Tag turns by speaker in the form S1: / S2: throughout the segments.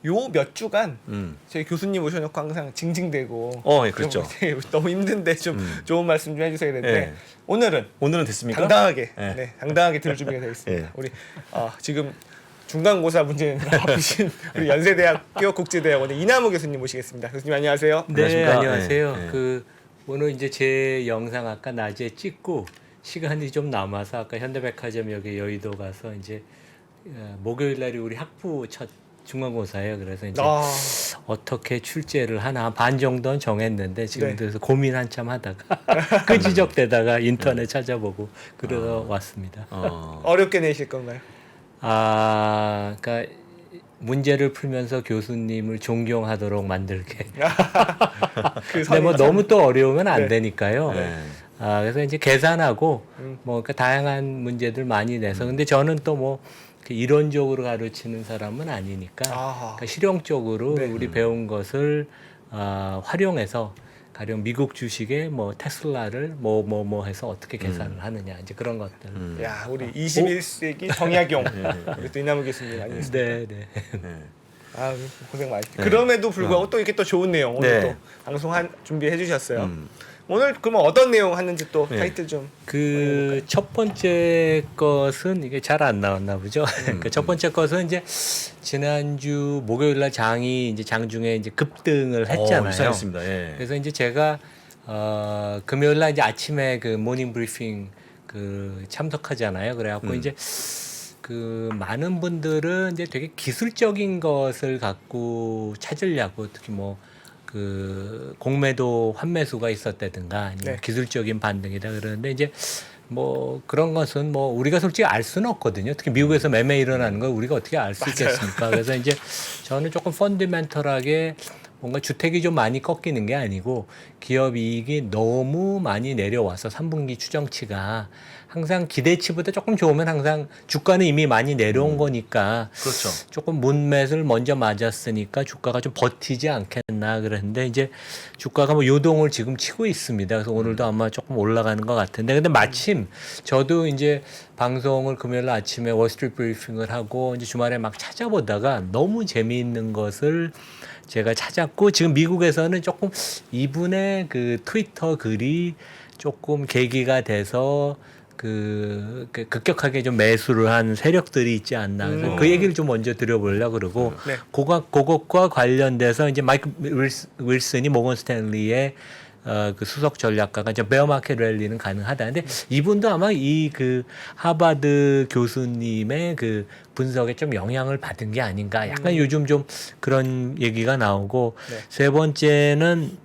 S1: 요 몇 주간 저희 교수님 오셔놓고 항상 징징대고
S2: 예, 그렇죠.
S1: 좀 너무 힘든데 좀 좋은 말씀 좀 해주세요 그랬는데
S2: 예.
S1: 오늘은
S2: 됐습니까?
S1: 당당하게
S2: 예.
S1: 당당하게 들을 준비가 되어 있습니다.
S2: 예.
S1: 우리 지금 중간고사 문제 바쁘신 우리 연세대학교 국제대학원의 이남우 교수님 모시겠습니다. 교수님 안녕하세요.
S3: 네,
S2: 안녕하십니까?
S3: 안녕하세요.
S2: 네, 네.
S3: 그 오늘 이제 제 영상 아까 낮에 찍고 시간이 좀 남아서 아까 현대백화점 여기 여의도 가서 이제 목요일 날이 우리 학부 첫 중간고사예요. 그래서 이제 어떻게 출제를 하나 반 정도는 정했는데 지금
S1: 네.
S3: 그래서 고민 한참 하다가 끄지적대다가 인터넷 찾아보고 그래서 왔습니다.
S1: 어렵게 내실 건가요?
S3: 그러니까 문제를 풀면서 교수님을 존경하도록 만들게.
S1: 그
S3: 근데 뭐
S1: 선이 참-
S3: 너무 또 어려우면 안
S1: 네.
S3: 되니까요.
S2: 네.
S3: 그래서 이제 계산하고 뭐 그러니까 다양한 문제들 많이 내서 근데 저는 또 뭐 이론적으로 가르치는 사람은 아니니까 그러니까 실용적으로
S1: 네.
S3: 우리 배운 것을 활용해서 가령 미국 주식에 뭐 테슬라를 뭐 해서 어떻게 계산을 하느냐 이제 그런 것들.
S1: 야 우리 21세기 정약용 우리 또 이남우 교수님 아니겠습니까?
S3: 네, 네.
S1: 고생 많으셨습니다. 그럼에도 불구하고 또 이렇게 또 좋은 내용 오늘
S2: 네.
S1: 또 방송 준비해 주셨어요. 오늘 그러면 어떤 내용 하는지 또 타이틀 좀
S3: 그 첫 번째 것은 이게 잘 안 나왔나 보죠. 그 첫 번째 것은 이제 지난주 목요일 날 장이 이제 장중에 이제 급등을 했잖아요.
S2: 이상했습니다. 예.
S3: 그래서 이제 제가 금요일 날 이제 아침에 그 모닝 브리핑 그 참석하잖아요. 그래갖고 이제 그 많은 분들은 이제 되게 기술적인 것을 갖고 찾으려고 특히 뭐 그 공매도 환매수가 있었다든가 아니면
S1: 네.
S3: 기술적인 반등이다 그러는데 이제 뭐 그런 것은 뭐 우리가 솔직히 알 수는 없거든요. 특히 미국에서 매매 일어나는 걸 우리가 어떻게 알 수 있겠습니까? 그래서 이제 저는 조금 펀더멘털하게 뭔가 주택이 좀 많이 꺾이는 게 아니고 기업 이익이 너무 많이 내려와서 3분기 추정치가 항상 기대치보다 조금 좋으면 항상 주가는 이미 많이 내려온 거니까
S2: 그렇죠.
S3: 조금 문맷을 먼저 맞았으니까 주가가 좀 버티지 않겠나 그랬는데 이제 주가가 뭐 요동을 지금 치고 있습니다. 그래서 오늘도 아마 조금 올라가는 것 같은데 근데 마침 저도 이제 방송을 금요일 아침에 월스트리트 브리핑을 하고 이제 주말에 막 찾아보다가 너무 재미있는 것을 제가 찾았고 지금 미국에서는 조금 이분의 그 트위터 글이 조금 계기가 돼서 그 급격하게 좀 매수를 한 세력들이 있지 않나. 그래서 그 얘기를 좀 먼저 드려보려고 그러고
S1: 네.
S3: 그것과 관련돼서 이제 마이크 윌슨이 모건 스탠리의 그 수석 전략가가 이제 베어마켓 랠리는 가능하다. 근데 이분도 아마 이 그 하버드 교수님의 그 분석에 좀 영향을 받은 게 아닌가. 약간 요즘 좀 그런 얘기가 나오고
S1: 네.
S3: 세 번째는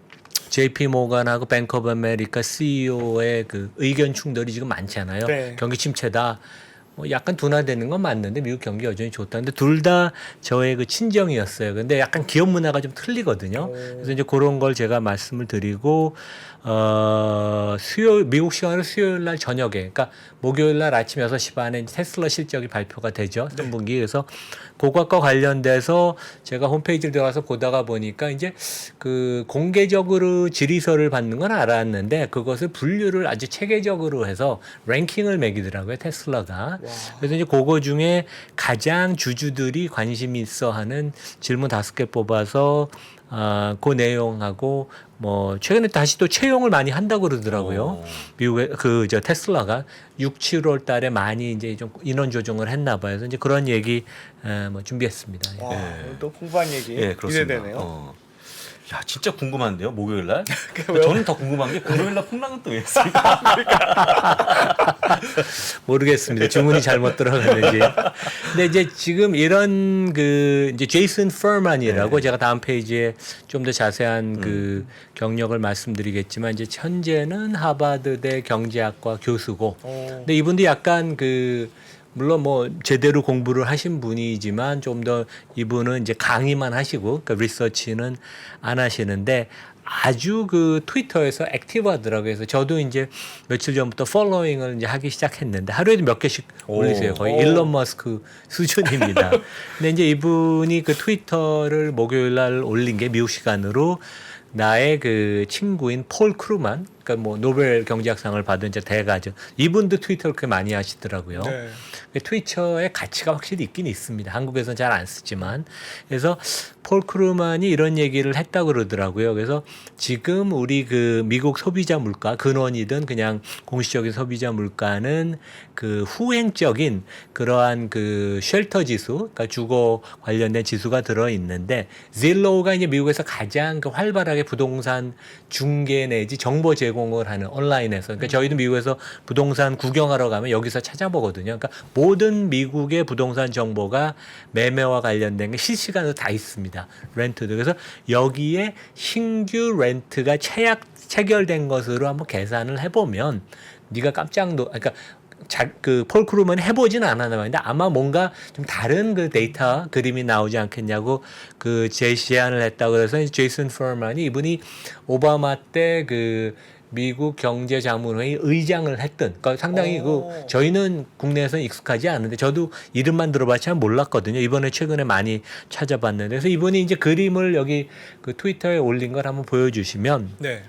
S3: JP 모건하고 뱅크 오브 아메리카 CEO의 그 의견 충돌이 지금 많잖아요.
S1: 네.
S3: 경기 침체다. 뭐 약간 둔화되는 건 맞는데 미국 경기 여전히 좋다는데 둘 다 저의 그 친정이었어요. 근데 약간 기업 문화가 좀 틀리거든요. 그래서 이제 그런 걸 제가 말씀을 드리고 미국 시간으로 수요일 날 저녁에 그러니까 목요일 날 아침 6시 반에 테슬라 실적이 발표가 되죠. 3분기. 그래서 그것과 관련돼서 제가 홈페이지를 들어가서 보다가 보니까 이제 그 공개적으로 질의서를 받는 건 알았는데 그것을 분류를 아주 체계적으로 해서 랭킹을 매기더라고요. 테슬라가. 그래서 이제 그거 중에 가장 주주들이 관심 있어 하는 질문 5개 뽑아서 그 내용하고 뭐 최근에 다시 또 채용을 많이 한다고 그러더라고요. 미국의 그 테슬라가 6, 7월 달에 많이 이제 좀 인원 조정을 했나 봐요. 그래서 이제 그런 얘기 뭐 준비했습니다.
S1: 와, 오늘 또 풍부한 얘기
S2: 예, 그렇습니다.
S1: 기대되네요.
S2: 야, 진짜 궁금한데요, 목요일 날?
S1: 왜요?
S2: 저는 더 궁금한 게 금요일 날 풍랑은 또 왜 했을까?
S3: 모르겠습니다. 주문이 잘못 들어갔는지. 근데 이제 지금 이런 그 이제 제이슨 퍼만이라고 제가 다음 페이지에 좀 더 자세한 그 경력을 말씀드리겠지만 이제 현재는 하버드대 경제학과 교수고. 근데 이분도 약간 그 물론 뭐 제대로 공부를 하신 분이지만 좀 더 이분은 이제 강의만 하시고 그러니까 리서치는 안 하시는데 아주 그 트위터에서 액티브하더라고요. 그래서 저도 이제 며칠 전부터 팔로잉을 이제 하기 시작했는데 하루에도 몇 개씩 올리세요. 거의 일론 머스크 수준입니다. 근데 이제 이분이 그 트위터를 목요일 날 올린 게 미국 시간으로 나의 그 친구인 폴 크루만, 그러니까 뭐 노벨 경제학상을 받은 이제 대가죠. 이분도 트위터를 그렇게 많이 하시더라고요.
S1: 네.
S3: 트위터의 가치가 확실히 있긴 있습니다. 한국에서는 잘 안 쓰지만. 그래서 폴 크루만이 이런 얘기를 했다고 그러더라고요. 그래서 지금 우리 그 미국 소비자 물가, 근원이든 그냥 공시적인 소비자 물가는 그 후행적인 그러한 그 쉘터 지수, 그러니까 주거 관련된 지수가 들어 있는데, 질로우가 이제 미국에서 가장 그 활발하게 부동산 중개 내지 정보 제공을 하는 온라인에서, 그러니까 저희도 미국에서 부동산 구경하러 가면 여기서 찾아보거든요. 그러니까 모든 미국의 부동산 정보가 매매와 관련된 게 실시간으로 다 있습니다. 렌트도. 그래서 여기에 신규 렌트가 체결된 것으로 한번 계산을 해보면 네가 그러니까 그 폴 크루먼 해보지는 않았는데 아마 뭔가 좀 다른 그 데이터 그림이 나오지 않겠냐고 그 제시안을 했다고 그래서 제이슨 퍼만이 이분이 오바마 때 그 미국 경제자문회의 의장을 했던, 그러니까 상당히 그 저희는 국내에서는 익숙하지 않은데 저도 이름만 들어봤지 잘 몰랐거든요. 이번에 최근에 많이 찾아봤는데, 그래서 이분이 이제 그림을 여기 그 트위터에 올린 걸 한번 보여주시면,
S1: 네.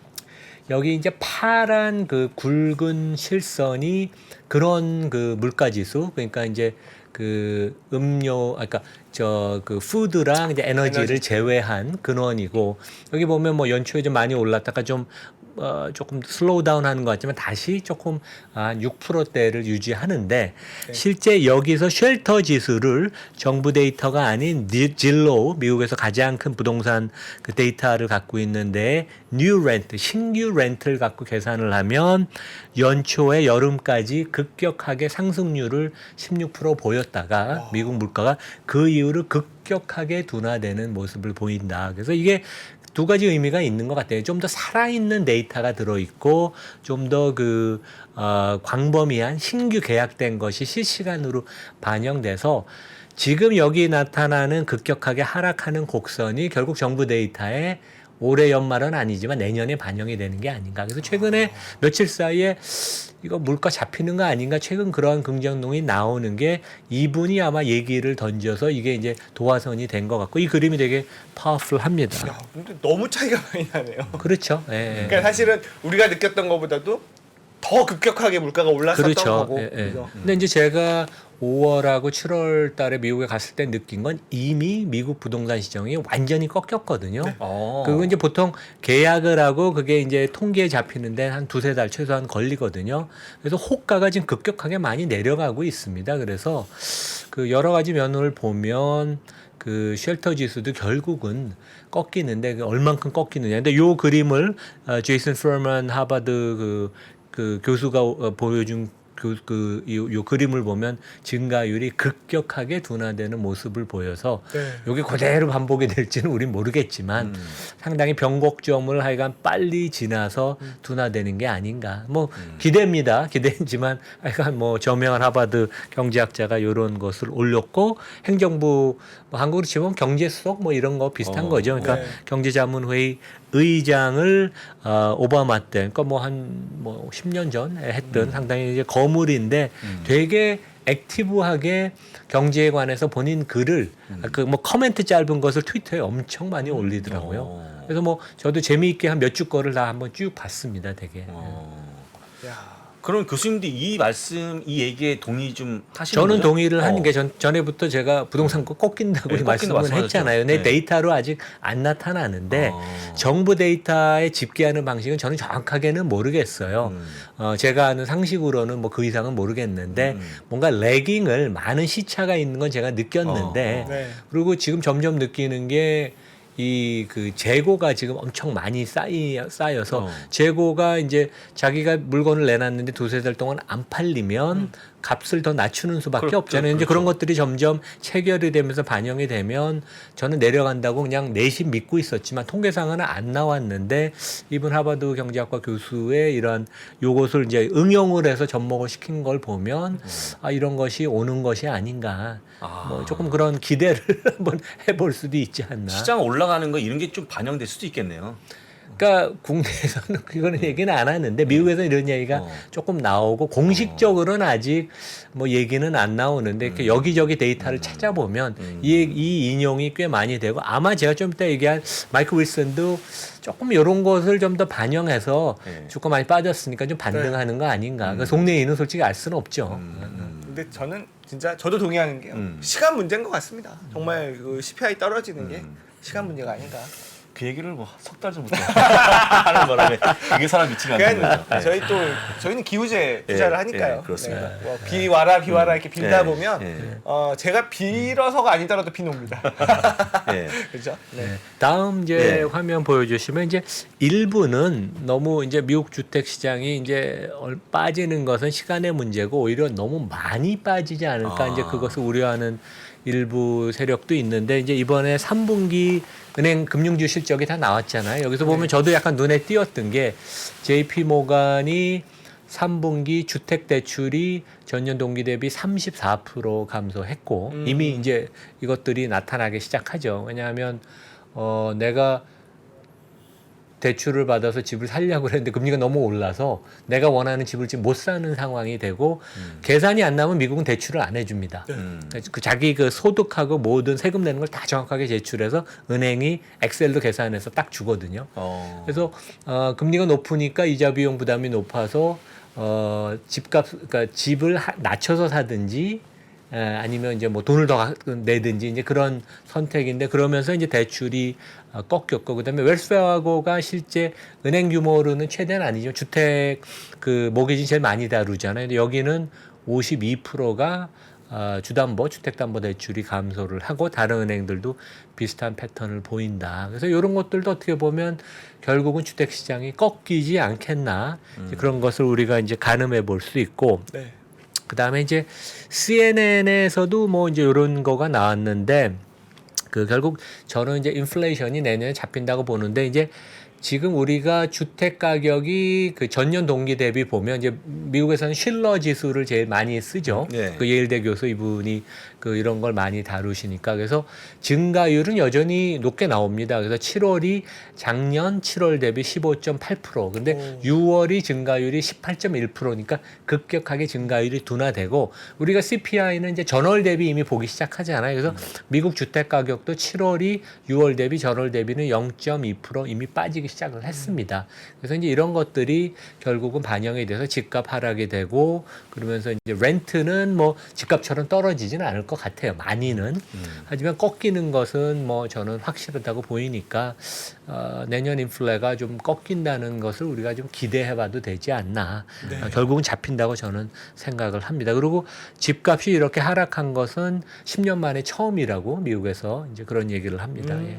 S3: 여기 이제 파란 그 굵은 실선이 그런 그 물가지수, 그러니까 이제 그 음료, 그러니까 저 그 푸드랑 이제 에너지를 제외한 근원이고, 여기 보면 뭐 연초에 좀 많이 올랐다가 좀 조금 슬로우 다운 하는 것 같지만 다시 조금 한 6%대를 유지하는데,
S1: 네.
S3: 실제 여기서 쉘터 지수를 정부 데이터가 아닌 질로우, 미국에서 가장 큰 부동산 그 데이터를 갖고 있는데 뉴 렌트, 신규 렌트를 갖고 계산을 하면 연초에 여름까지 급격하게 상승률을 16% 보였다가 미국 물가가 그 이후로 급격하게 둔화되는 모습을 보인다. 그래서 이게 두 가지 의미가 있는 것 같아요. 좀 더 살아있는 데이터가 들어있고, 좀 더 그 광범위한 신규 계약된 것이 실시간으로 반영돼서 지금 여기 나타나는 급격하게 하락하는 곡선이 결국 정부 데이터에 올해 연말은 아니지만 내년에 반영이 되는 게 아닌가. 그래서 최근에 며칠 사이에 이거 물가 잡히는 거 아닌가, 최근 그러한 긍정론이 나오는 게 이분이 아마 얘기를 던져서 이게 이제 도화선이 된 것 같고, 이 그림이 되게 파워풀합니다.
S1: 야, 근데 너무 차이가 많이 나네요.
S3: 그렇죠. 예.
S1: 그러니까 사실은 우리가 느꼈던 것보다도 더 급격하게 물가가 올랐었던
S3: 그렇죠.
S1: 거고.
S3: 예, 예.
S1: 그래서
S3: 근데 이제 제가 5월하고 7월 달에 미국에 갔을 때 느낀 건 이미 미국 부동산 시장이 완전히 꺾였거든요. 그리고 이제 보통 계약을 하고 그게 이제 통계에 잡히는데 한 두세 달 최소한 걸리거든요. 그래서 호가가 지금 급격하게 많이 내려가고 있습니다. 그래서 그 여러 가지 면을 보면 그 쉘터 지수도 결국은 꺾이는데 그 얼만큼 꺾이느냐. 근데 요 그림을 제이슨 퍼먼 하버드 그 교수가 보여준 요 그림을 보면 증가율이 급격하게 둔화되는 모습을 보여서
S1: 네.
S3: 이게 그대로 반복이 될지는 우린 모르겠지만 상당히 변곡점을 하여간 빨리 지나서 둔화되는 게 아닌가. 뭐 기대입니다. 기대지만 하여간 뭐 저명한 하버드 경제학자가 이런 것을 올렸고, 행정부 뭐 한국으로 치면 경제수석 뭐 이런 거 비슷한 거죠. 그러니까
S1: 네.
S3: 경제자문회의 의장을 오바마 때, 그러니까 뭐 한 뭐 10년 전에 했던 상당히 이제 거물인데 되게 액티브하게 경제에 관해서 본인 글을 그 뭐 커멘트 짧은 것을 트위터에 엄청 많이 올리더라고요. 그래서 뭐 저도 재미있게 한 몇 주 거를 다 한번 쭉 봤습니다. 되게.
S1: 야.
S2: 그럼 교수님도 이 말씀, 이 얘기에 동의 좀 하시는
S3: 저는
S2: 거죠?
S3: 동의를 하는 게 전에부터 제가 부동산 거 꺾인다고
S2: 네, 꺾인다
S3: 말씀을
S2: 말씀하셨죠.
S3: 했잖아요. 내
S2: 네.
S3: 데이터로 아직 안 나타나는데 정부 데이터에 집계하는 방식은 저는 정확하게는 모르겠어요. 제가 아는 상식으로는 뭐 그 이상은 모르겠는데 뭔가 레깅을 많은 시차가 있는 건 제가 느꼈는데
S1: 네.
S3: 그리고 지금 점점 느끼는 게 이 그 재고가 지금 엄청 많이 쌓여서 재고가 이제 자기가 물건을 내놨는데 두세 달 동안 안 팔리면 값을 더 낮추는 수밖에
S2: 그렇죠,
S3: 없잖아요. 이제 그런 것들이 점점 체결이 되면서 반영이 되면 저는 내려간다고 그냥 내심 믿고 있었지만 통계상은 안 나왔는데 이분 하버드 경제학과 교수의 이런 요것을 이제 응용을 해서 접목을 시킨 걸 보면 아 이런 것이 오는 것이 아닌가. 뭐 조금 그런 기대를 한번 해볼 수도 있지 않나.
S2: 시장 올라가는 거 이런 게 좀 반영될 수도 있겠네요.
S3: 그러니까 국내에서는 그거는 얘기는 안 하는데 미국에서는 이런 얘기가 조금 나오고 공식적으로는 아직 뭐 얘기는 안 나오는데 이렇게 여기저기 데이터를 찾아보면 이 인용이 꽤 많이 되고 아마 제가 좀 이따 얘기할 마이클 윌슨도 조금 이런 것을 좀 더 반영해서 주가 많이 빠졌으니까 좀 반등하는 거 아닌가. 그 속내에는 솔직히 알 수는 없죠.
S1: 근데 저는 진짜 저도 동의하는 게요. 시간 문제인 것 같습니다. 정말 그 CPI 떨어지는 게 시간 문제가 아닌가.
S2: 그 얘기를 뭐 석 달 전부터 하는 바람에 그게 사람 미치지 않는
S1: 그러니까
S2: 거죠.
S1: 저희 또 저희는 기후제 투자를 하니까요.
S2: 예, 그렇습니다.
S1: 네. 뭐 비 와라 비 와라 이렇게 빌다
S2: 예,
S1: 보면
S2: 예.
S1: 제가 빌어서가 아니더라도 비 옵니다.
S2: 예.
S1: 그렇죠? 네.
S3: 다음 이제
S2: 네.
S3: 화면 보여주시면 이제 일부는 너무 이제 미국 주택 시장이 이제 빠지는 것은 시간의 문제고 오히려 너무 많이 빠지지 않을까 이제 그것을 우려하는 일부 세력도 있는데 이제 이번에 3분기 은행 금융주 실적이 다 나왔잖아요. 여기서 보면 저도 약간 눈에 띄었던 게 JP 모간이 3분기 주택 대출이 전년 동기 대비 34% 감소했고 이미 이제 이것들이 나타나기 시작하죠. 왜냐하면 내가 대출을 받아서 집을 살려고 그랬는데 금리가 너무 올라서 내가 원하는 집을 지금 못 사는 상황이 되고 계산이 안 나면 미국은 대출을 안 해줍니다. 그 자기 그 소득하고 모든 세금 내는 걸 다 정확하게 제출해서 은행이 엑셀로 계산해서 딱 주거든요. 그래서 금리가 높으니까 이자 비용 부담이 높아서 집값 그러니까 집을 낮춰서 사든지 아니면 이제 뭐 돈을 더 내든지 이제 그런 선택인데 그러면서 이제 대출이 꺾였고 그다음에 웰스페어고가 실제 은행 규모로는 최대는 아니죠. 주택 그 모기지 제일 많이 다루잖아요. 근데 여기는 52%가 주담보 주택담보대출이 감소를 하고 다른 은행들도 비슷한 패턴을 보인다. 그래서 이런 것들도 어떻게 보면 결국은 주택시장이 꺾이지 않겠나 이제 그런 것을 우리가 이제 가늠해 볼 수 있고.
S1: 네.
S3: 그 다음에 이제 CNN에서도 뭐 이제 이런 거가 나왔는데 그 결국 저는 이제 인플레이션이 내년에 잡힌다고 보는데 이제 지금 우리가 주택 가격이 그 전년 동기 대비 보면 이제 미국에서는 실러 지수를 제일 많이 쓰죠.
S2: 네.
S3: 그 예일대 교수 이분이 그 이런 걸 많이 다루시니까 그래서 증가율은 여전히 높게 나옵니다. 그래서 7월이 작년 7월 대비 15.8%. 근데 6월이 증가율이 18.1%니까 급격하게 증가율이 둔화되고 우리가 CPI는 이제 전월 대비 이미 보기 시작하잖아요. 그래서 미국 주택 가격도 7월이 6월 대비 전월 대비는 0.2% 이미 빠지기 시작을 했습니다. 그래서 이제 이런 것들이 결국은 반영이 돼서 집값 하락이 되고 그러면서 이제 렌트는 뭐 집값처럼 떨어지지는 않을 것 같아요. 많이는. 하지만 꺾이는 것은 뭐 저는 확실하다고 보이니까 내년 인플레가 좀 꺾인다는 것을 우리가 좀 기대해봐도 되지 않나. 결국은 잡힌다고 저는 생각을 합니다. 그리고 집값이 이렇게 하락한 것은 10년 만에 처음이라고 미국에서 이제 그런 얘기를 합니다. 예.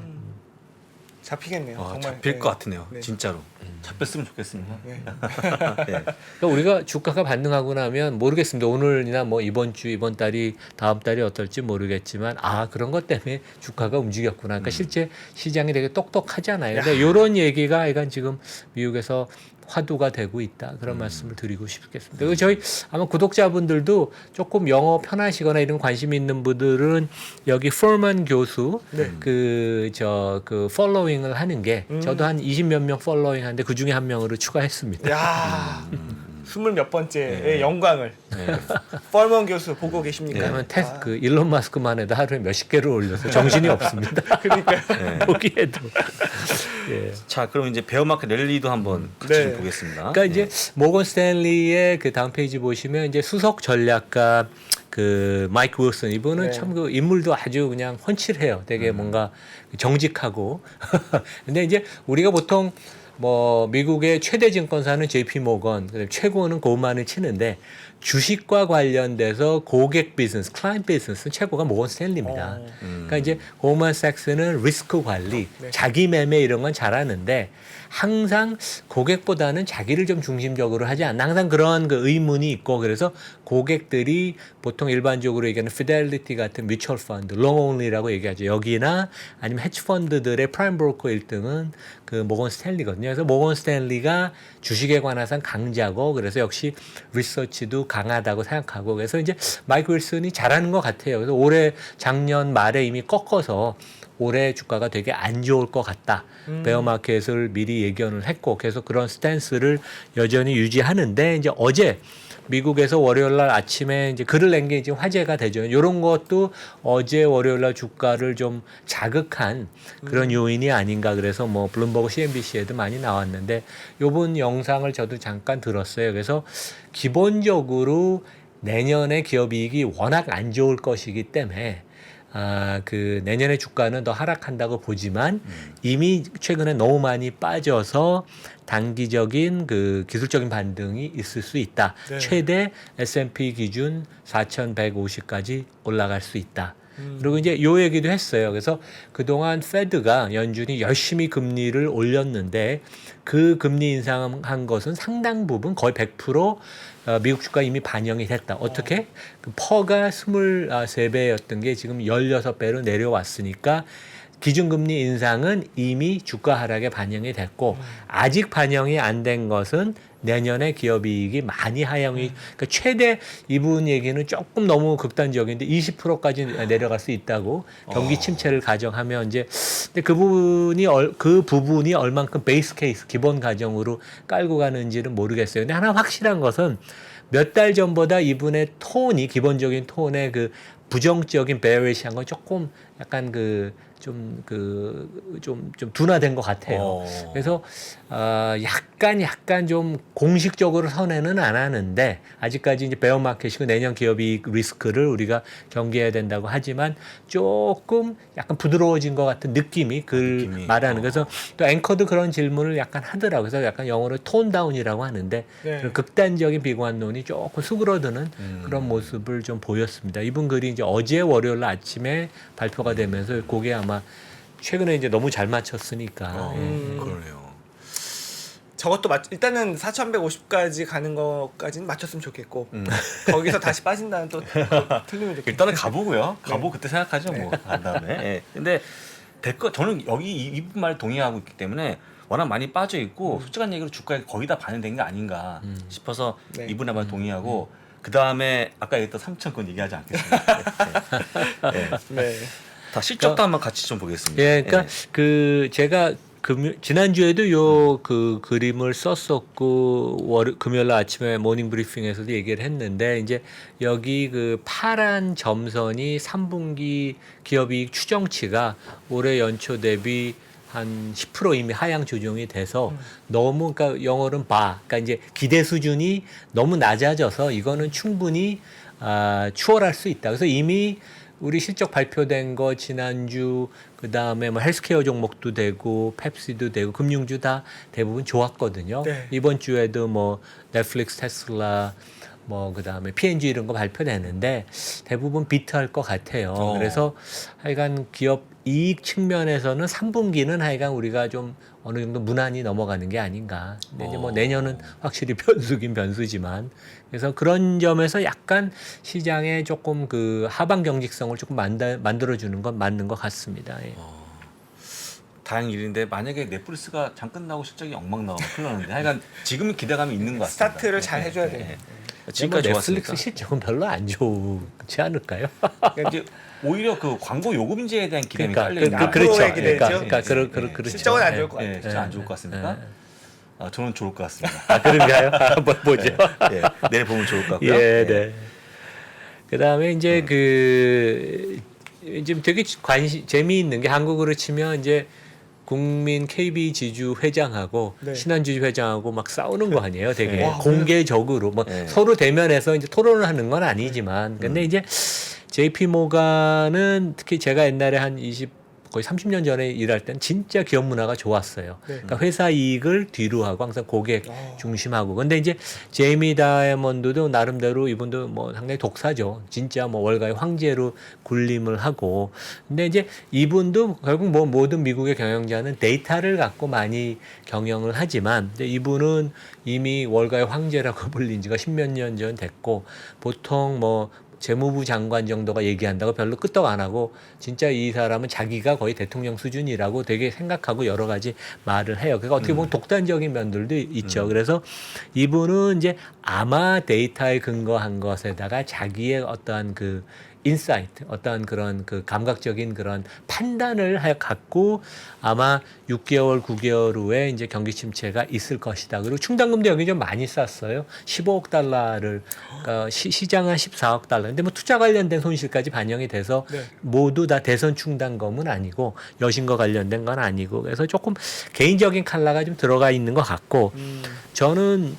S1: 잡히겠네요. 정말
S2: 잡힐
S1: 네.
S2: 것 같으네요.
S1: 네.
S2: 진짜로. 잡혔으면 좋겠습니다.
S1: 네.
S2: 예.
S3: 그러니까 우리가 주가가 반등하고 나면 모르겠습니다. 오늘이나 뭐 이번 주, 이번 달이 다음 달이 어떨지 모르겠지만 그런 것 때문에 주가가 움직였구나. 그러니까 실제 시장이 되게 똑똑하잖아요. 근데 이런 얘기가 약간 지금 미국에서 화두가 되고 있다. 그런 말씀을 드리고 싶겠습니다. 그리고 저희 아마 구독자분들도 조금 영어 편하시거나 이런 관심 있는 분들은 여기 풀먼 교수 그 팔로잉을 하는 게 저도 한 20몇 명 팔로잉 하는데 그 중에 한 명으로 추가했습니다.
S1: 야, 20몇 번째의 영광을 펄먼 교수 보고 계십니까?
S3: 왜냐하면 그 일론 마스크만 해도 하루에 몇십 개를 올려서 정신이 없습니다.
S1: 그러니까요.
S3: 보기에도. 예.
S2: 자, 그럼 이제 베어마켓 랠리도 한번 같이
S1: 네.
S2: 좀 보겠습니다.
S3: 그러니까 이제 모건 스탠리의 그 다음 페이지 보시면 이제 수석 전략가 그 마이크 윌슨 이분은
S1: 네.
S3: 참 그 인물도 아주 그냥 훤칠해요. 되게 뭔가 정직하고. 근데 이제 우리가 보통 뭐 미국의 최대 증권사는 JP 모건, 그다음에 최고는 고만을 치는데 주식과 관련돼서 고객 비즈니스, 클라이언트 비즈니스 최고가 모건 스탠리입니다. 그러니까 이제 고만삭스는 리스크 관리, 자기 매매 이런 건 잘하는데 항상 고객보다는 자기를 좀 중심적으로 하지 않나 항상 그런 그 의문이 있고 그래서 고객들이 보통 일반적으로 얘기하는 피델리티 같은 뮤추얼 펀드, 롱온리라고 얘기하죠. 여기나 아니면 헤지 펀드들의 프라임 브로커 1등은 그 모건 스탠리거든요. 그래서 모건 스탠리가 주식에 관해서 강자고 그래서 역시 리서치도 강하다고 생각하고 그래서 이제 마이크 윌슨이 잘하는 것 같아요. 그래서 올해 작년 말에 이미 꺾어서 올해 주가가 되게 안 좋을 것 같다. 베어마켓을 미리 예견을 했고 계속 그런 스탠스를 여전히 유지하는데 이제 어제 미국에서 월요일 날 아침에 이제 글을 낸 게 이제 화제가 되죠. 이런 것도 어제 월요일 날 주가를 좀 자극한 그런 요인이 아닌가. 그래서 뭐 블룸버그 CNBC에도 많이 나왔는데 요번 영상을 저도 잠깐 들었어요. 그래서 기본적으로 내년에 기업이익이 워낙 안 좋을 것이기 때문에 그 내년에 주가는 더 하락한다고 보지만 이미 최근에 너무 많이 빠져서 단기적인 그 기술적인 반등이 있을 수 있다.
S1: 네.
S3: 최대 S&P 기준 4,150까지 올라갈 수 있다. 그리고 이제 요 얘기도 했어요. 그래서 그동안 페드가 연준이 열심히 금리를 올렸는데 그 금리 인상한 것은 상당 부분 거의 100% 미국 주가 이미 반영이 됐다. 어떻게? 그 퍼가 23배였던 게 지금 16배로 내려왔으니까 기준금리 인상은 이미 주가 하락에 반영이 됐고 아직 반영이 안 된 것은 내년에 기업이익이 많이 하향이 그러니까 최대 이분 얘기는 조금 너무 극단적인데 20%까지 내려갈 수 있다고 경기 침체를 가정하면 이제 근데 그 부분이 얼만큼 베이스 케이스 기본 가정으로 깔고 가는지는 모르겠어요. 근데 하나 확실한 것은 몇 달 전보다 이분의 톤이 기본적인 톤의 그 부정적인 베어리시한 건 조금 약간 좀 둔화된 것 같아요. 그래서 약간 좀 공식적으로 선회는 안 하는데 아직까지 이제 베어마켓이고 내년 기업이익 리스크를 우리가 경계해야 된다고 하지만 조금 약간 부드러워진 것 같은 느낌이 말하는. 그래서 또 앵커도 그런 질문을 약간 하더라고요. 그래서 약간 영어로 톤 다운이라고 하는데
S1: 네.
S3: 그런 극단적인 비관론이 조금 수그러드는 그런 모습을 좀 보였습니다. 이분 글이 이제 어제 월요일 날 아침에 발표가 되면서 그게 아마 최근에 이제 너무 잘 맞췄으니까.
S2: 그러네요.
S1: 저것도 일단은 4,150까지 가는 것까지는 맞췄으면 좋겠고 거기서 다시 빠진다는 또 틀리면 좋겠고
S2: 일단은 가보고요. 가보고 그때 생각하죠. 뭐 한 다음에. 예. 근데 저는 여기 이분 말 동의하고 있기 때문에 워낙 많이 빠져 있고 솔직한 얘기로 주가에 거의 다 반영된 게 아닌가 싶어서
S1: 네.
S2: 이분의 말 동의하고 그 다음에 아까 얘기했던 3,000건 얘기하지 않겠습니다. 예.
S1: 네.
S2: 다 실적도 한번 같이 좀 보겠습니다.
S3: 예, 그러니까 그 제가 지난주에도 요 그 그림을 썼었고 금요일 날 아침에 모닝 브리핑에서도 얘기를 했는데 이제 여기 그 파란 점선이 3분기 기업이익 추정치가 올해 연초 대비 한 10% 이미 하향 조정이 돼서 너무 그러니까 영어로는 그러니까 이제 기대 수준이 너무 낮아져서 이거는 충분히 추월할 수 있다. 그래서 이미 우리 실적 발표된 거 지난주 그다음에 뭐 헬스케어 종목도 되고 펩시도 되고 금융주 다 대부분 좋았거든요.
S1: 네.
S3: 이번 주에도 뭐 넷플릭스, 테슬라 뭐 그다음에 P&G 이런 거 발표되는데 대부분 비트할 것 같아요. 그래서 하여간 기업 이익 측면에서는 3분기는 하여간 우리가 좀 어느 정도 무난히 넘어가는 게 아닌가. 근데 이제 뭐 내년은 확실히 변수긴 변수지만 그래서 그런 점에서 약간 시장에 조금 그 하방 경직성을 조금 만들어주는 건 맞는 것 같습니다. 예.
S2: 다행 일인데 만약에 넷플릭스가 잠깐 나고 실적이 엉망 나오면 큰일 나는데 하여간 지금은 기대감이 있는 것 같습니다.
S1: 스타트를 잘 해줘야 돼요.
S2: 지금까지
S3: 뭐 넷플릭스
S2: 좋았으니까.
S3: 실적은 별로 안 좋지 않을까요?
S1: 그러니까
S2: 이제 오히려 그 광고 요금제에 대한 기대감이
S3: 그러니까
S2: 깔려 있는
S1: 앞으로의
S3: 그렇죠.
S1: 기대죠.
S3: 그렇죠.
S1: 실적은 안 좋을 것
S2: 예,
S1: 같아요.
S2: 진짜 안 좋을 것 같습니까? 저는 좋을 것 같습니다.
S3: 그런가요? 한번 보죠.
S2: 예, 내일 보면 좋을 것 같고요.
S3: 예, 네. 그다음에 이제 지금 되게 재미있는 게 한국으로 치면 이제 국민 KB 지주 회장하고
S1: 네.
S3: 신한주주 회장하고 막 싸우는 거 아니에요? 되게
S2: 네.
S3: 공개적으로 뭐
S2: 네.
S3: 서로 대면해서 이제 토론을 하는 건 아니지만 근데 이제 JP 모간은 특히 제가 옛날에 한 거의 30년 전에 일할 땐 진짜 기업 문화가 좋았어요.
S1: 네.
S3: 그러니까 회사 이익을 뒤로 하고 항상 고객 중심하고. 근데 이제 제이미 다이아몬드도 나름대로 이분도 뭐 상당히 독사죠. 진짜 뭐 월가의 황제로 군림을 하고. 근데 이제 이분도 결국 뭐 모든 미국의 경영자는 데이터를 갖고 많이 경영을 하지만 이제 이분은 이미 월가의 황제라고 불린 지가 10몇 년 전 됐고 보통 뭐 재무부 장관 정도가 얘기한다고 별로 끄떡 안 하고 진짜 이 사람은 자기가 거의 대통령 수준이라고 되게 생각하고 여러 가지 말을 해요. 그러니까 어떻게 보면 독단적인 면들도 있죠. 그래서 이분은 이제 아마 데이터에 근거한 것에다가 자기의 어떠한 그 인사이트, 어떤 그런 그 감각적인 그런 판단을 갖고 아마 6개월, 9개월 후에 이제 경기 침체가 있을 것이다. 그리고 충당금도 여기 좀 많이 쌌어요. 15억 달러를 시장은 14억 달러. 근데 뭐 투자 관련된 손실까지 반영이 돼서
S1: 네.
S3: 모두 다 대선 충당금은 아니고 여신과 관련된 건 아니고 그래서 조금 개인적인 컬러가 좀 들어가 있는 것 같고 저는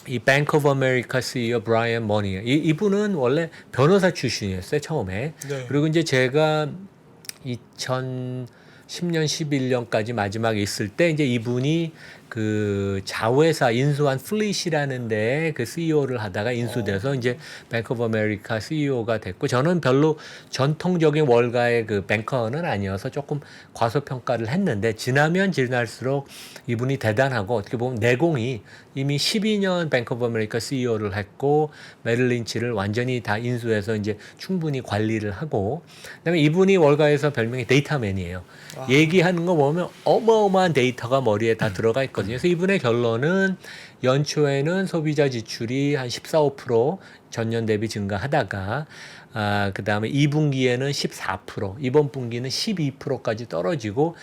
S3: 이 Bank of America CEO 브라이언 머니 이분은 원래 변호사 출신이었어요 처음에.
S1: 네.
S3: 그리고 이제 제가 2010년 11년까지 마지막에 있을 때 이제 이분이 그 자회사 인수한 플릿이라는 데에 그 CEO를 하다가 인수돼서 이제 뱅크 오브 아메리카 CEO가 됐고 저는 별로 전통적인 월가의 그 뱅커는 아니어서 조금 과소평가를 했는데 지나면 지날수록 이분이 대단하고 어떻게 보면 내공이 이미 12년 뱅크 오브 아메리카 CEO를 했고 메릴 린치를 완전히 다 인수해서 이제 충분히 관리를 하고 그다음에 이분이 월가에서 별명이 데이터맨이에요. 얘기하는 거 보면 어마어마한 데이터가 머리에 다 들어가 있거든요. 그래서 이분의 결론은 연초에는 소비자 지출이 한 14, 5% 전년 대비 증가하다가 그다음에 2분기에는 14%, 이번 분기는 12%까지 떨어지고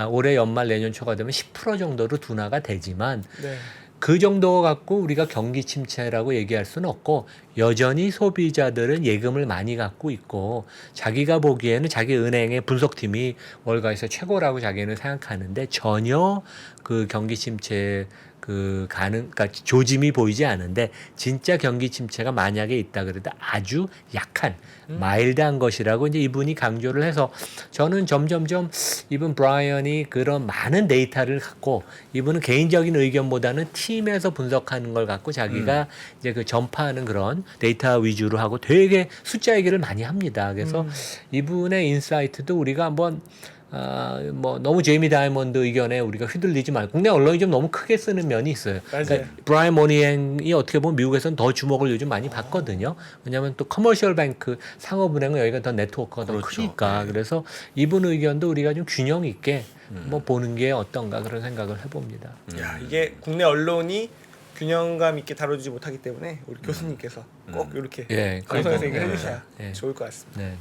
S3: 올해 연말 내년 초가 되면 10% 정도로 둔화가 되지만
S1: 네.
S3: 그 정도 갖고 우리가 경기 침체라고 얘기할 수는 없고 여전히 소비자들은 예금을 많이 갖고 있고 자기가 보기에는 자기 은행의 분석팀이 월가에서 최고라고 자기는 생각하는데 전혀 그 경기 침체 그러니까 조짐이 보이지 않은데 진짜 경기 침체가 만약에 있다 그래도 아주 약한 마일드한 것이라고 이제 이분이 강조를 해서 저는 점점점 이분 브라이언이 그런 많은 데이터를 갖고 이분은 개인적인 의견보다는 팀에서 분석하는 걸 갖고 자기가 이제 그 전파하는 그런 데이터 위주로 하고 되게 숫자 얘기를 많이 합니다. 그래서 이분의 인사이트도 우리가 한번 뭐 너무 제이미 다이몬드 의견에 우리가 휘둘리지 말고 국내 언론이 좀 너무 크게 쓰는 면이 있어요.
S1: 맞아요.
S3: 그러니까 브라이언 모니행이 어떻게 보면 미국에서는 더 주목을 요즘 많이 받거든요. 왜냐하면 또 커머셜 뱅크 상업은행은 여기가 더 네트워크가 더
S2: 그렇죠.
S3: 크니까.
S2: 네.
S3: 그래서 이분 의견도 우리가 좀 균형 있게 뭐 보는 게 어떤가 그런 생각을 해봅니다.
S1: 야, 이게 국내 언론이 균형감 있게 다뤄주지 못하기 때문에 우리 교수님께서 꼭 이렇게
S3: 예,
S1: 방송에서
S3: 그러니까,
S1: 얘기를 해주셔야
S3: 예.
S1: 좋을 것 같습니다.
S3: 네.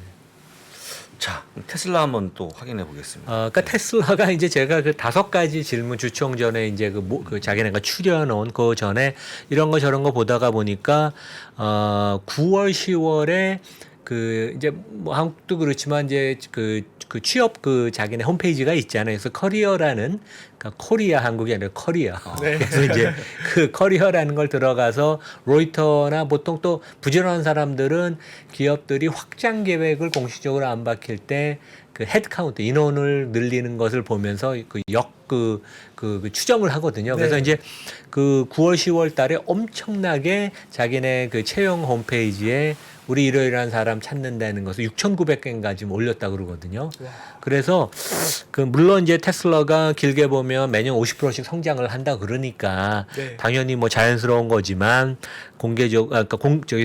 S2: 자, 테슬라 한번 또 확인해 보겠습니다.
S3: 그러니까 테슬라가 이제 제가 그 5가지 질문 주총 전에 이제 그 자기네가 추려놓은 그 전에 이런 거 저런 거 보다가 보니까 9월 10월에 그 이제 뭐 한국도 그렇지만 이제 그 취업 그 자기네 홈페이지가 있잖아요. 그래서 커리어라는 그러니까 코리아 한국이 아니라 커리어.
S1: 네.
S3: 그래서 이제 그 커리어라는 걸 들어가서 로이터나 보통 또 부지런한 사람들은 기업들이 확장 계획을 공식적으로 안 밝힐 때 그 헤드카운트 인원을 늘리는 것을 보면서 그 추정을 하거든요. 그래서
S1: 네.
S3: 이제 그 9월 10월 달에 엄청나게 자기네 그 채용 홈페이지에 우리 이러이러한 사람 찾는다는 것을 6,900개인가 지금 올렸다 그러거든요.
S1: 와.
S3: 그래서 그 물론 이제 테슬라가 길게 보면 매년 50%씩 성장을 한다 그러니까
S1: 네.
S3: 당연히 뭐 자연스러운 거지만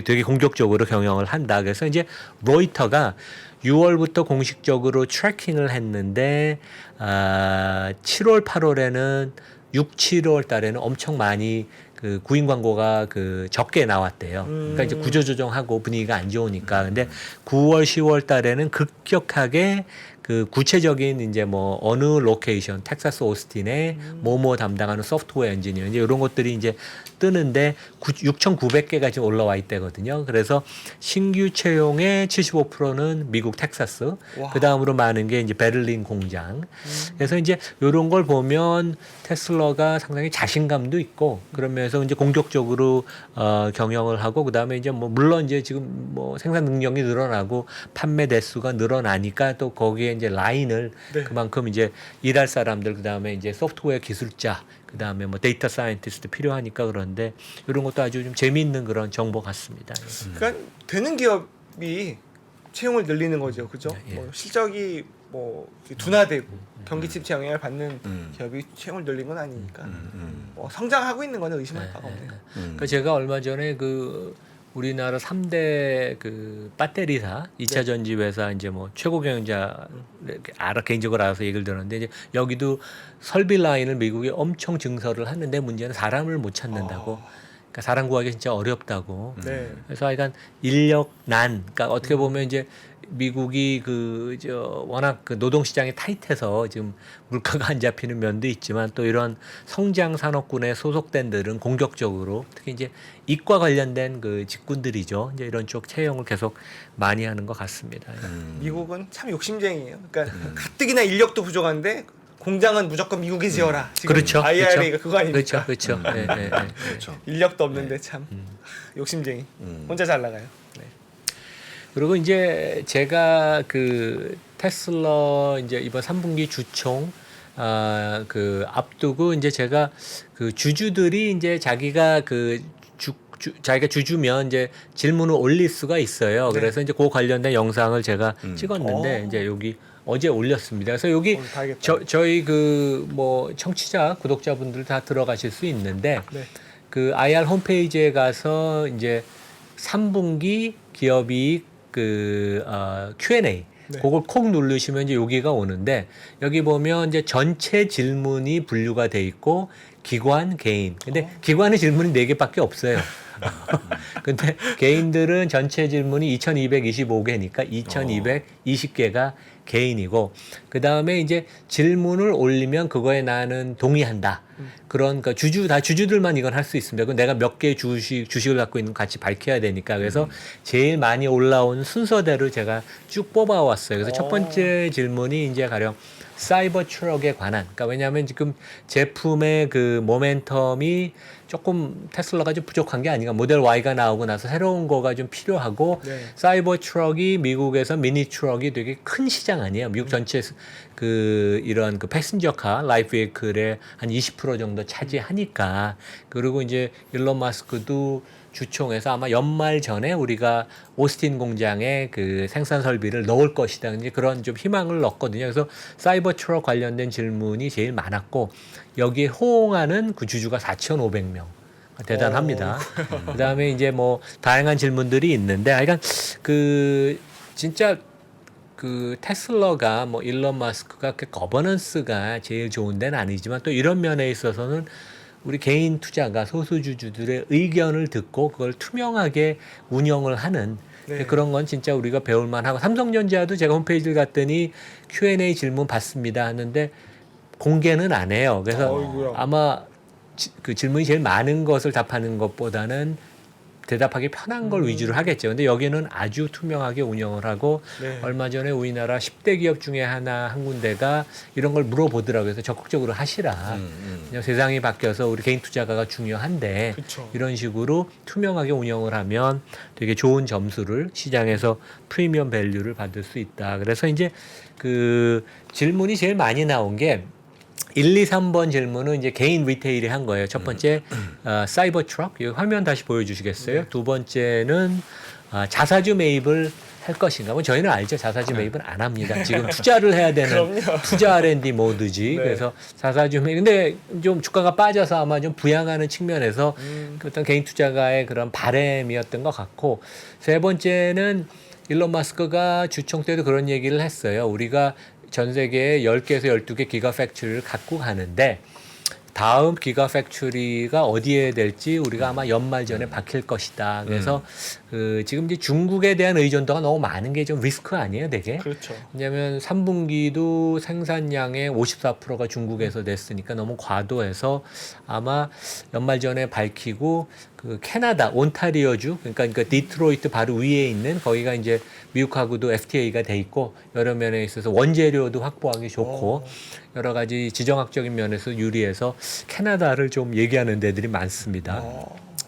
S3: 되게 공격적으로 경영을 한다. 그래서 이제 로이터가 6월부터 공식적으로 트래킹을 했는데 7월, 8월에는 6, 7월 달에는 엄청 많이 그 구인 광고가 그 적게 나왔대요. 그러니까 이제 구조조정하고 분위기가 안 좋으니까. 근데 9월, 10월 달에는 급격하게 그 구체적인 이제 뭐 어느 로케이션, 텍사스 오스틴에 뭐뭐 담당하는 소프트웨어 엔지니어 이제 이런 것들이 이제 뜨는데 6,900개가 지금 올라와 있대거든요. 그래서 신규 채용의 75%는 미국 텍사스,
S1: 와.
S3: 그 다음으로 많은 게 이제 베를린 공장. 그래서 이제 이런 걸 보면 테슬라가 상당히 자신감도 있고 그러면서 이제 공격적으로 경영을 하고 그 다음에 이제 뭐 물론 이제 지금 뭐 생산 능력이 늘어나고 판매 대수가 늘어나니까 또 거기에 이제 라인을
S1: 네.
S3: 그만큼 이제 일할 사람들 그 다음에 이제 소프트웨어 기술자 그 다음에 뭐 데이터 사이언티스트 필요하니까 그런데 이런 것도 아주 좀 재미있는 그런 정보 같습니다.
S1: 그러니까 되는 기업이 채용을 늘리는 거죠, 그죠?
S3: 예.
S1: 뭐 실적이 뭐 둔화되고 경기 침체 영향을 받는 기업이 채용을 늘린 건 아니니까 뭐 성장하고 있는 거는 의심할 바가 없네요.
S3: 그러니까 제가 얼마 전에 그 우리나라 3대 그 배터리사 2차 전지 회사 이제 뭐 최고 경영자 개인적으로 알아서 얘기를 들었는데 이제 여기도 설비 라인을 미국에 엄청 증설을 하는데 문제는 사람을 못 찾는다고. 그러니까 사람 구하기 진짜 어렵다고.
S1: 네.
S3: 그래서 하여간 인력난, 그러니까 어떻게 보면 이제 미국이 워낙 그 노동 시장이 타이트해서 지금 물가가 안 잡히는 면도 있지만 또 이런 성장 산업군에 소속된 들은 공격적으로 특히 이제 이과 관련된 그 직군들이죠. 이제 이런 쪽 채용을 계속 많이 하는 것 같습니다.
S1: 미국은 참 욕심쟁이에요. 그러니까 가뜩이나 인력도 부족한데 공장은 무조건 미국에 지어라. 지금
S3: 그렇죠.
S1: IRA가
S3: 그렇죠.
S1: 그거 아닙니까?
S3: 그렇죠. 네, 네, 네.
S2: 그렇죠.
S1: 인력도 없는데 참 욕심쟁이. 혼자 잘 나가요. 네.
S3: 그리고 이제 제가 그 테슬라 이제 이번 3분기 주총 그 앞두고 이제 제가 그 주주들이 이제 자기가 자기가 주주면 이제 질문을 올릴 수가 있어요.
S1: 네.
S3: 그래서 이제 그 관련된 영상을 제가 찍었는데 이제 여기 어제 올렸습니다. 그래서 여기
S1: 오늘 봐야겠다.
S3: 저희 그 뭐 청취자 구독자분들 다 들어가실 수 있는데
S1: 네.
S3: 그 IR 홈페이지에 가서 이제 3분기 기업이익 Q&A
S1: 네.
S3: 그걸 콕 누르시면 이제 여기가 오는데 여기 보면 이제 전체 질문이 분류가 돼 있고 기관, 개인. 근데 기관의 질문이 4개밖에 없어요. 근데 개인들은 전체 질문이 2225개니까 2220개가 개인이고 그다음에 이제 질문을 올리면 그거에 나는 동의한다. 그런 그러니까 주주들만 이건 할 수 있습니다. 그 내가 몇 개의 주식을 갖고 있는 거 같이 밝혀야 되니까 그래서 제일 많이 올라온 순서대로 제가 쭉 뽑아 왔어요. 그래서 첫 번째 질문이 이제 가령 사이버 트럭에 관한. 그러니까 왜냐하면 지금 제품의 그 모멘텀이 조금 테슬라가 좀 부족한 게 아닌가. 모델 Y가 나오고 나서 새로운 거가 좀 필요하고
S1: 네.
S3: 사이버 트럭이 미국에서 미니 트럭이 되게 큰 시장 아니에요. 미국 전체 그 이런 그 패신저카 라이프 베이클의 한 20% 정도 차지하니까 그리고 이제 일론 마스크도 주총에서 아마 연말 전에 우리가 오스틴 공장에 그 생산 설비를 넣을 것이다. 이제 그런 좀 희망을 넣었거든요. 그래서 사이버 트럭 관련된 질문이 제일 많았고 여기에 호응하는 그 주주가 4,500명. 대단합니다. 그다음에 이제 뭐 다양한 질문들이 있는데 하여간 그 진짜 그 테슬라가 뭐 일론 마스크가 그 거버넌스가 제일 좋은 데는 아니지만 또 이런 면에 있어서는 우리 개인 투자가 소수주주들의 의견을 듣고 그걸 투명하게 운영을 하는
S1: 네.
S3: 그런 건 진짜 우리가 배울 만하고 삼성전자도 제가 홈페이지를 갔더니 Q&A 질문 받습니다 하는데 공개는 안 해요. 그래서
S1: 어이구야.
S3: 아마 그 질문이 제일 많은 것을 답하는 것보다는 대답하기 편한 걸 위주로 하겠죠. 근데 여기는 아주 투명하게 운영을 하고
S1: 네.
S3: 얼마 전에 우리나라 10대 기업 중에 한 군데가 이런 걸 물어보더라고요. 그래서 적극적으로 하시라. 그냥 세상이 바뀌어서 우리 개인 투자가가 중요한데
S1: 그쵸.
S3: 이런 식으로 투명하게 운영을 하면 되게 좋은 점수를 시장에서 프리미엄 밸류를 받을 수 있다. 그래서 이제 그 질문이 제일 많이 나온 게 1, 2, 3번 질문은 이제 개인 리테일이 한 거예요. 첫 번째 사이버 트럭, 여기 화면 다시 보여주시겠어요?
S1: 네.
S3: 두 번째는 자사주 매입을 할 것인가? 뭐 저희는 알죠. 자사주 매입은 안 합니다. 지금 투자를 해야 되는
S1: 그럼요.
S3: 투자 R&D 모드지.
S1: 네.
S3: 그래서 자사주 매입. 근데 좀 주가가 빠져서 아마 좀 부양하는 측면에서 그 어떤 개인 투자가의 그런 바램이었던 것 같고 세 번째는 일론 마스크가 주총 때도 그런 얘기를 했어요. 우리가 전 세계에 10개에서 12개 기가 팩토리를 갖고 가는데 다음 기가 팩토리가 어디에 될지 우리가 아마 연말 전에 밝힐 것이다. 그래서 그 지금 이제 중국에 대한 의존도가 너무 많은 게 좀 리스크 아니에요, 되게?
S1: 그렇죠.
S3: 왜냐하면 3분기도 생산량의 54%가 중국에서 냈으니까 너무 과도해서 아마 연말 전에 밝히고 그 캐나다 온타리오주 그러니까 디트로이트 바로 위에 있는 거기가 이제 미국하고도 FTA가 돼 있고 여러 면에 있어서 원재료도 확보하기 좋고 여러 가지 지정학적인 면에서 유리해서 캐나다를 좀 얘기하는 데들이 많습니다.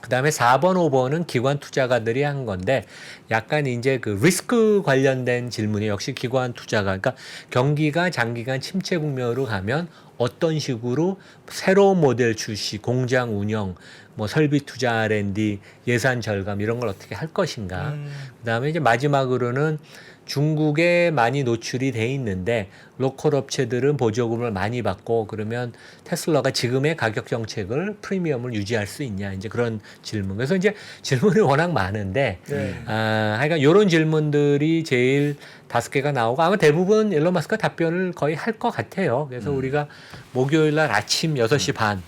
S3: 그다음에 4번, 5번은 기관 투자가들이 한 건데 약간 이제 그 리스크 관련된 질문이 역시 기관 투자가 그러니까 경기가 장기간 침체 국면으로 가면 어떤 식으로 새로운 모델 출시, 공장 운영, 뭐 설비 투자 R&D, 예산 절감 이런 걸 어떻게 할 것인가. 그다음에 이제 마지막으로는 중국에 많이 노출이 돼 있는데 로컬 업체들은 보조금을 많이 받고 그러면 테슬라가 지금의 가격 정책을 프리미엄을 유지할 수 있냐 이제 그런 질문. 그래서 이제 질문이 워낙 많은데
S1: 네.
S3: 하여간 이런 질문들이 제일 5개가 나오고 아마 대부분 일론 마스크가 답변을 거의 할 것 같아요. 그래서 우리가 목요일 날 아침 6시 반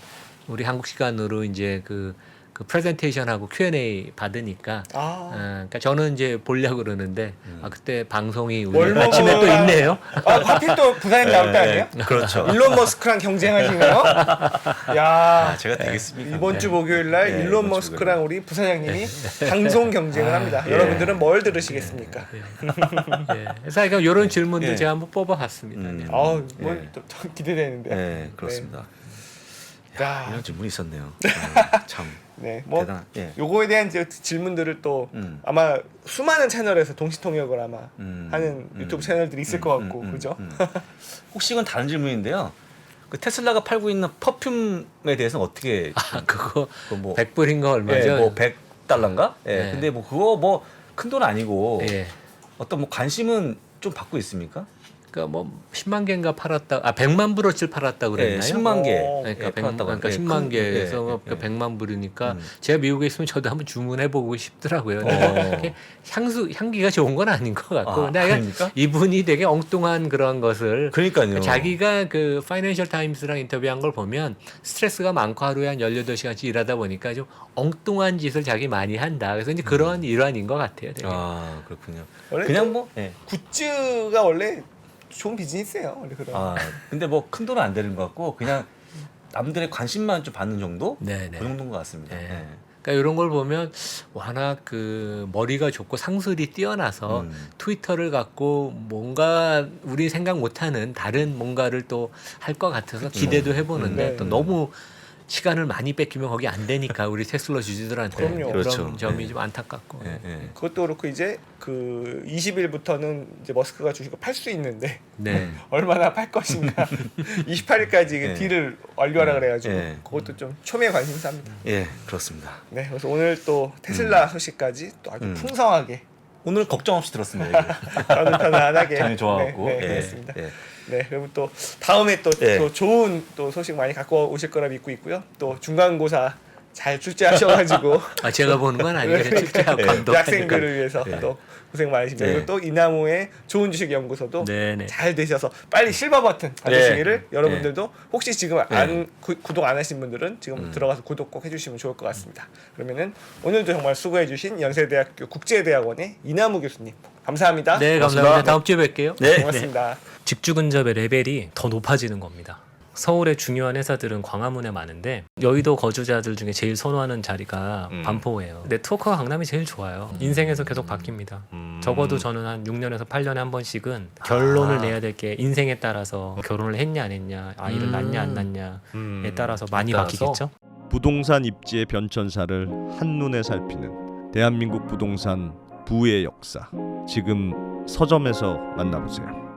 S3: 우리 한국 시간으로 이제 그 그 프레젠테이션하고 Q&A 받으니까 그러니까 저는 이제 보려고 그러는데 그때 방송이 우리 아침에 또 있네요.
S1: 하필 또 부산에 나올 때 아니에요?
S2: 그렇죠.
S1: 일론 머스크랑 경쟁하시네요. 야,
S2: 제가 되겠습니까?
S1: 이번 주 목요일 날
S2: 네,
S1: 일론
S2: 이번 주
S1: 머스크랑 우리 부사장님이 방송 경쟁을 합니다.
S2: 예.
S1: 여러분들은 뭘 들으시겠습니까?
S3: 예. 그래서 이런 질문들
S2: 예.
S3: 제가 한번 뽑아봤습니다. 네.
S1: 또 기대되는데요.
S2: 네, 그렇습니다.
S1: 네.
S2: 야, 이런 질문이 있었네요. 참
S1: 네, 뭐
S2: 대단. 예.
S1: 요거에 대한 이제 질문들을 또
S2: 음.
S1: 아마 수많은 채널에서 동시통역을 아마 하는
S2: 음.
S1: 유튜브 채널들이 있을 것 같고, 그죠?
S2: 혹시 이건 다른 질문인데요. 그 테슬라가 팔고 있는 퍼퓸에 대해서는 어떻게?
S3: 그거
S2: 뭐
S3: 100불인 거 얼마죠?
S2: 뭐 100달러인가? 예.
S3: 네.
S2: 근데 뭐 그거 뭐 큰 돈 아니고
S3: 예.
S2: 어떤 뭐 관심은 좀 받고 있습니까?
S3: 그러니까 뭐 10만 개인가 팔았다. 100만 불어치 팔았다고 그랬나요?
S2: 10만 개.
S3: 그러니까,
S2: 예,
S3: 100,
S2: 팔았다고.
S3: 그러니까
S2: 예,
S3: 10만
S2: 큰-
S3: 개에서
S2: 예, 예.
S3: 100만 불이니까 제가 미국에 있으면 저도 한번 주문해 보고 싶더라고요. 이게 향기가 좋은 건 아닌 것 같고. 근데
S2: 아닙니까?
S3: 이분이 되게 엉뚱한 그런 것을
S2: 그러니까요.
S3: 자기가 그 파이낸셜 타임스랑 인터뷰한 걸 보면 스트레스가 많고 하루에 한 18시간씩 일하다 보니까 좀 엉뚱한 짓을 자기 많이 한다. 그래서 이제 그런 일환인 것 같아요. 되게.
S2: 아, 그렇군요.
S1: 원래
S2: 그냥
S1: 또
S2: 뭐 예.
S1: 굿즈가 원래 좋은 비즈니스예요. 원래 그런.
S2: 근데 뭐 큰 돈은 안 되는 것 같고 그냥 남들의 관심만 좀 받는 정도?
S3: 네네.
S2: 그 정도인 것 같습니다.
S3: 네.
S2: 예.
S3: 그러니까 이런 걸 보면 워낙 그 머리가 좋고 상술이 뛰어나서 트위터를 갖고 뭔가 우리 생각 못하는 다른 뭔가를 또 할 것 같아서 기대도 해보는데
S1: 네.
S3: 또 너무 시간을 많이 뺏기면 거기 안 되니까 우리 테슬라 주주들한테
S1: 그럼요.
S3: 그런
S2: 그렇죠.
S3: 점이
S2: 네.
S3: 좀 안타깝고.
S2: 예, 예.
S1: 그것도 그렇고 이제 그 20일부터는 이제 머스크가 주식을 팔 수 있는데
S3: 네.
S1: 얼마나 팔 것인가 28일까지
S2: 네.
S1: 딜을 완료하라 그래가지고
S2: 네.
S1: 그것도 좀 초미의 관심사입니다.
S2: 예, 그렇습니다.
S1: 네, 그래서 오늘 또 테슬라 소식까지 또 아주 풍성하게
S2: 오늘 걱정 없이 들었습니다.
S1: 편안하게
S2: 장이 좋아갖고.
S1: 네,
S2: 예,
S1: 그렇습니다.
S2: 예.
S1: 네, 그리고 또 다음에 또,
S2: 예.
S1: 또 좋은 또 소식 많이 갖고 오실 거라 믿고 있고요. 또 중간고사 잘 출제하셔가지고
S3: 제가 보는 건 아니고 출제하고 감독.
S1: 학생들을 위해서
S2: 예.
S1: 또 고생 많으십니다.
S2: 네.
S1: 그리고 또 이나무의 좋은 주식 연구소도
S3: 네네.
S1: 잘 되셔서 빨리 실버 버튼 받으시기를
S2: 네.
S1: 여러분들도 혹시 지금 구독 안 하신 분들은 지금 들어가서 구독 꼭 해주시면 좋을 것 같습니다. 그러면은 오늘도 정말 수고해주신 연세대학교 국제대학원의 이나무 교수님 감사합니다.
S3: 네, 감사합니다. 다음 주에 뵐게요.
S2: 네.
S1: 고맙습니다.
S4: 직주 근접의 레벨이 더 높아지는 겁니다. 서울의 중요한 회사들은 광화문에 많은데 여의도 거주자들 중에 제일 선호하는 자리가 반포예요. 네트워크가 강남이 제일 좋아요. 인생에서 계속 바뀝니다. 적어도 저는 한 6년에서 8년에 한 번씩은 결론을 내야 될 게 인생에 따라서 결혼을 했냐 안 했냐, 아이를 낳냐 안 낳냐에 따라서 많이 바뀌겠죠.
S5: 부동산 입지의 변천사를 한눈에 살피는 대한민국 부동산 부의 역사. 지금 서점에서 만나보세요.